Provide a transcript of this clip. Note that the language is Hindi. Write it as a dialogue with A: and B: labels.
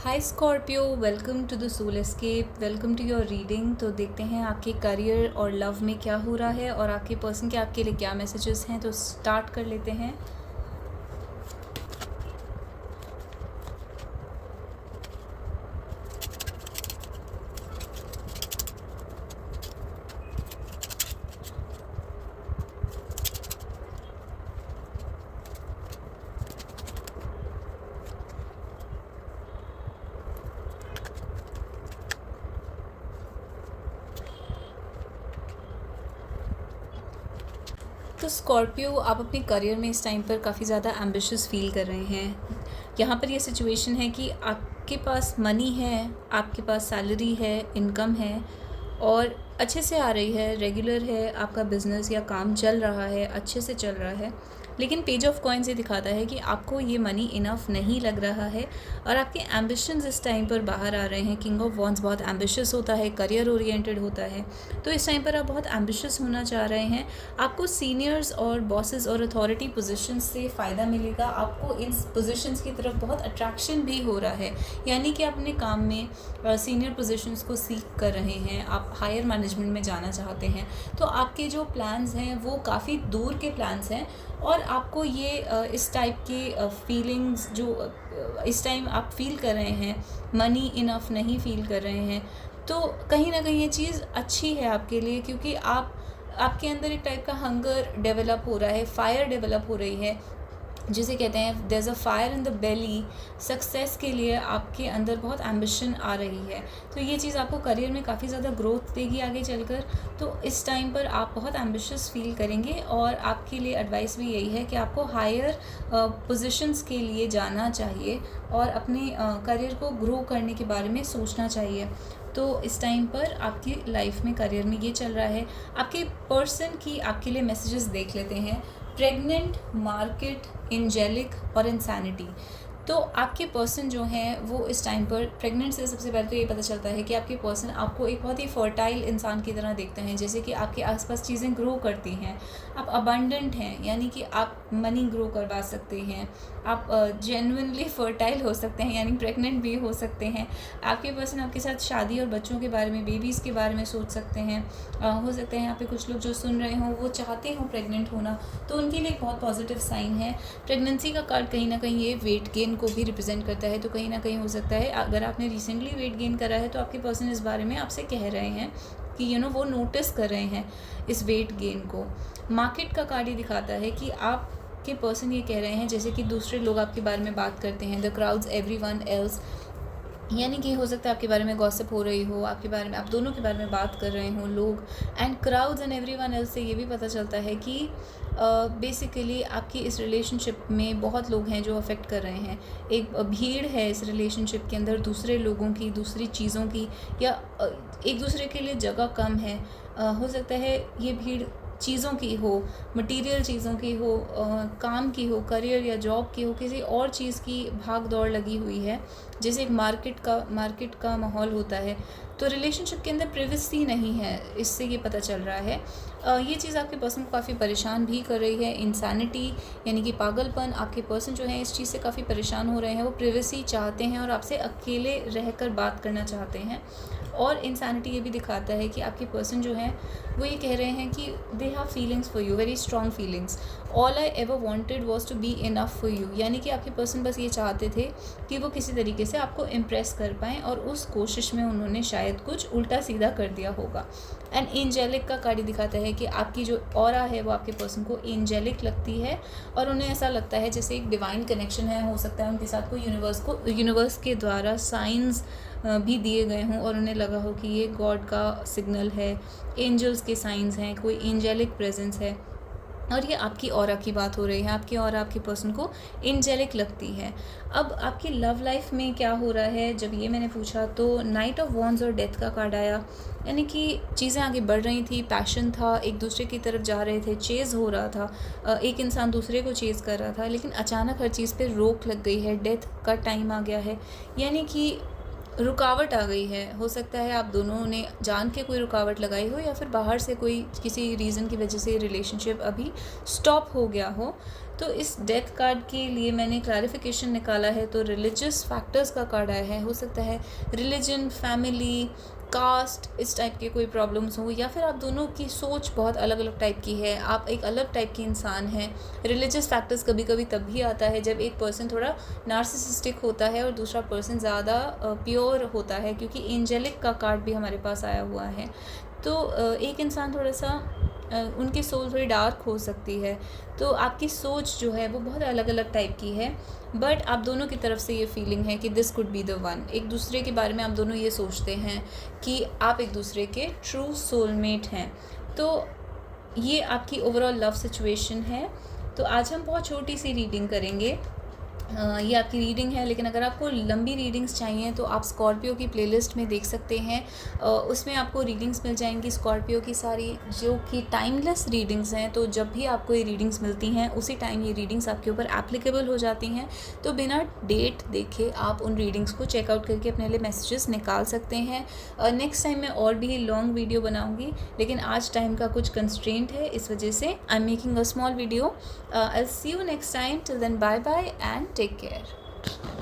A: Hi Scorpio, welcome to the soul escape, welcome to your reading. तो देखते हैं आपके करियर और लव में क्या हो रहा है और आपके पर्सन के आपके लिए क्या मैसेजेस हैं। तो स्टार्ट कर लेते हैं। तो स्कॉर्पियो, आप अपने करियर में इस टाइम पर काफ़ी ज़्यादा एम्बिशियस फील कर रहे हैं। यहाँ पर ये सिचुएशन है कि आपके पास मनी है, आपके पास सैलरी है, इनकम है और अच्छे से आ रही है, रेगुलर है, आपका बिज़नेस या काम चल रहा है, अच्छे से चल रहा है। लेकिन पेज ऑफ कॉइन्स ये दिखाता है कि आपको ये मनी इनफ नहीं लग रहा है और आपके एम्बिशंस इस टाइम पर बाहर आ रहे हैं। किंग ऑफ वॉन्ड्स बहुत एम्बिशियस होता है, करियर ओरिएंटेड होता है, तो इस टाइम पर आप बहुत एम्बिशियस होना चाह रहे हैं। आपको सीनियर्स और बॉसेस और अथॉरिटी पोजीशंस से फ़ायदा मिलेगा। आपको इन पोजीशंस की तरफ बहुत अट्रैक्शन भी हो रहा है, यानी कि अपने काम में सीनियर पोजीशंस को सीख कर रहे हैं, आप हायर मैनेजमेंट में जाना चाहते हैं। तो आपके जो प्लान्स हैं वो काफ़ी दूर के प्लान्स हैं और आपको ये इस टाइप के फीलिंग्स जो इस टाइम आप फील कर रहे हैं, मनी इनफ नहीं फील कर रहे हैं, तो कहीं ना कहीं ये चीज़ अच्छी है आपके लिए, क्योंकि आपके अंदर एक टाइप का हंगर डेवलप हो रहा है, फायर डेवलप हो रही है, जिसे कहते हैं there is a fire in the belly. Success के लिए आपके अंदर बहुत एम्बिशन आ रही है, तो ये चीज़ आपको करियर में काफ़ी ज़्यादा ग्रोथ देगी आगे चलकर। तो इस टाइम पर आप बहुत एम्बिशियस फील करेंगे और आपके लिए एडवाइस भी यही है कि आपको हायर पोजीशंस के लिए जाना चाहिए और अपने करियर को ग्रो करने के बारे में सोचना चाहिए। तो इस टाइम पर आपकी लाइफ में, करियर में ये चल रहा है। आपके पर्सन की आपके लिए मैसेजेस देख लेते हैं। प्रेग्नेंट, मार्केट, एंजेलिक और इंसैनिटी। तो आपके पर्सन जो हैं वो इस टाइम पर प्रेग्नेंट से सबसे पहले तो ये पता चलता है कि आपके पर्सन आपको एक बहुत ही फर्टाइल इंसान की तरह देखते हैं, जैसे कि आपके आसपास चीज़ें ग्रो करती हैं, आप अबंडेंट हैं, यानी कि आप मनी ग्रो करवा सकते हैं, आप जेन्युइनली फर्टाइल हो सकते हैं, यानी प्रेग्नेंट भी हो सकते हैं। आपके पर्सन आपके साथ शादी और बच्चों के बारे में, बेबीज़ के बारे में सोच सकते हैं। हो सकता है यहाँ पे कुछ लोग जो सुन रहे हों वो चाहते हों प्रेग्नेंट होना, तो उनके लिए एक बहुत पॉजिटिव साइन है। प्रेगनेंसी का कार्ड कहीं ना कहीं ये वेट गेन को भी रिप्रेजेंट करता है, तो कहीं ना कहीं हो सकता है अगर आपने रिसेंटली वेट गेन करा है तो आपके पर्सन इस बारे में आपसे कह रहे हैं कि वो नोटिस कर रहे हैं इस वेट गेन को। मार्केट का कार्ड ये दिखाता है कि आप के पर्सन ये कह रहे हैं जैसे कि दूसरे लोग आपके बारे में बात करते हैं, द क्राउड्स, एवरीवन एल्स, यानी कि हो सकता है आपके बारे में गॉसिप हो रही हो, आपके बारे में, आप दोनों के बारे में बात कर रहे हों लोग। And crowds and everyone else से ये भी पता चलता है कि बेसिकली आपकी इस रिलेशनशिप में बहुत लोग हैं जो अफेक्ट कर रहे हैं। एक भीड़ है इस रिलेशनशिप के अंदर, दूसरे लोगों की, दूसरी चीज़ों की, या एक दूसरे के लिए जगह कम है। हो सकता है ये भीड़ चीज़ों की हो, मटेरियल चीज़ों की हो, काम की हो, करियर या जॉब की हो, किसी और चीज़ की भाग दौड़ लगी हुई है, जैसे एक मार्केट का माहौल होता है। तो रिलेशनशिप के अंदर प्रिवेसी नहीं है, इससे ये पता चल रहा है। ये चीज़ आपके पर्सन को काफ़ी परेशान भी कर रही है। इंसानिटी यानी कि पागलपन, आपके पर्सन जो है इस चीज़ से काफ़ी परेशान हो रहे हैं, वो प्रिवेसी चाहते हैं और आपसे अकेले रहकर बात करना चाहते हैं। और इंसानिटी ये भी दिखाता है कि आपके पर्सन जो है वो ये कह रहे हैं कि they have feelings for you, very strong feelings. All I ever wanted was to be enough for you, यानी कि आपके पर्सन बस ये चाहते थे कि वो किसी तरीके से आपको इम्प्रेस कर पाएँ और उस कोशिश में उन्होंने शायद कुछ उल्टा सीधा कर दिया होगा। एंड एंजेलिक का कार्ड दिखाता है कि आपकी जो ऑरा है वो आपके पर्सन को एंजेलिक लगती है और उन्हें ऐसा लगता है जैसे एक डिवाइन कनेक्शन है। हो सकता है उनके साथ कोई यूनिवर्स के द्वारा साइंस भी दिए गए हों और उन्हें लगा हो कि ये गॉड का सिग्नल है, एंजल्स के साइंस हैं, कोई एंजेलिक प्रेजेंस है। और ये आपकी ऑरा की बात हो रही है, आपकी ऑरा आपके पर्सन को एंजेलिक लगती है। अब आपकी लव लाइफ में क्या हो रहा है, जब ये मैंने पूछा तो नाइट ऑफ वॉन्ड्स और डेथ का कार्ड आया, यानी कि चीज़ें आगे बढ़ रही थी, पैशन था, एक दूसरे की तरफ जा रहे थे, चेज़ हो रहा था, एक इंसान दूसरे को चेज़ कर रहा था, लेकिन अचानक हर चीज़ पे रोक लग गई है, डेथ का टाइम आ गया है, यानी कि रुकावट आ गई है। हो सकता है आप दोनों ने जान के कोई रुकावट लगाई हो या फिर बाहर से कोई किसी रीज़न की वजह से रिलेशनशिप अभी स्टॉप हो गया हो। तो इस डेथ कार्ड के लिए मैंने क्लैरिफिकेशन निकाला है, तो रिलीजियस फैक्टर्स का कार्ड आया है। हो सकता है रिलीजन, फैमिली, कास्ट, इस टाइप के कोई प्रॉब्लम्स हो, या फिर आप दोनों की सोच बहुत अलग अलग टाइप की है, आप एक अलग टाइप की इंसान हैं। रिलीजियस फैक्टर्स कभी कभी तब भी आता है जब एक पर्सन थोड़ा नार्सिसिस्टिक होता है और दूसरा पर्सन ज़्यादा प्योर होता है, क्योंकि एंजेलिक का कार्ड भी हमारे पास आया हुआ है। तो एक इंसान थोड़ा सा उनकी सोल थोड़ी डार्क हो सकती है, तो आपकी सोच जो है वो बहुत अलग अलग टाइप की है, बट आप दोनों की तरफ से ये फीलिंग है कि this could be the one. एक दूसरे के बारे में आप दोनों ये सोचते हैं कि आप एक दूसरे के ट्रू सोलमेट हैं। तो ये आपकी ओवरऑल लव सिचुएशन है। तो आज हम बहुत छोटी सी रीडिंग करेंगे। ये आपकी रीडिंग है, लेकिन अगर आपको लंबी रीडिंग्स चाहिए तो आप स्कॉर्पियो की प्लेलिस्ट में देख सकते हैं। उसमें आपको रीडिंग्स मिल जाएंगी स्कॉर्पियो की सारी, जो कि टाइमलेस रीडिंग्स हैं। तो जब भी आपको ये रीडिंग्स मिलती हैं उसी टाइम ये रीडिंग्स आपके ऊपर एप्लीकेबल हो जाती हैं। तो बिना डेट देखे आप उन रीडिंग्स को चेकआउट करके अपने लिए मैसेजेस निकाल सकते हैं। नेक्स्ट टाइम मैं और भी लॉन्ग वीडियो बनाऊँगी, लेकिन आज टाइम का कुछ कंस्ट्रेंट है, इस वजह से I am making a small video. I will see you next time. Till then, bye bye and take care.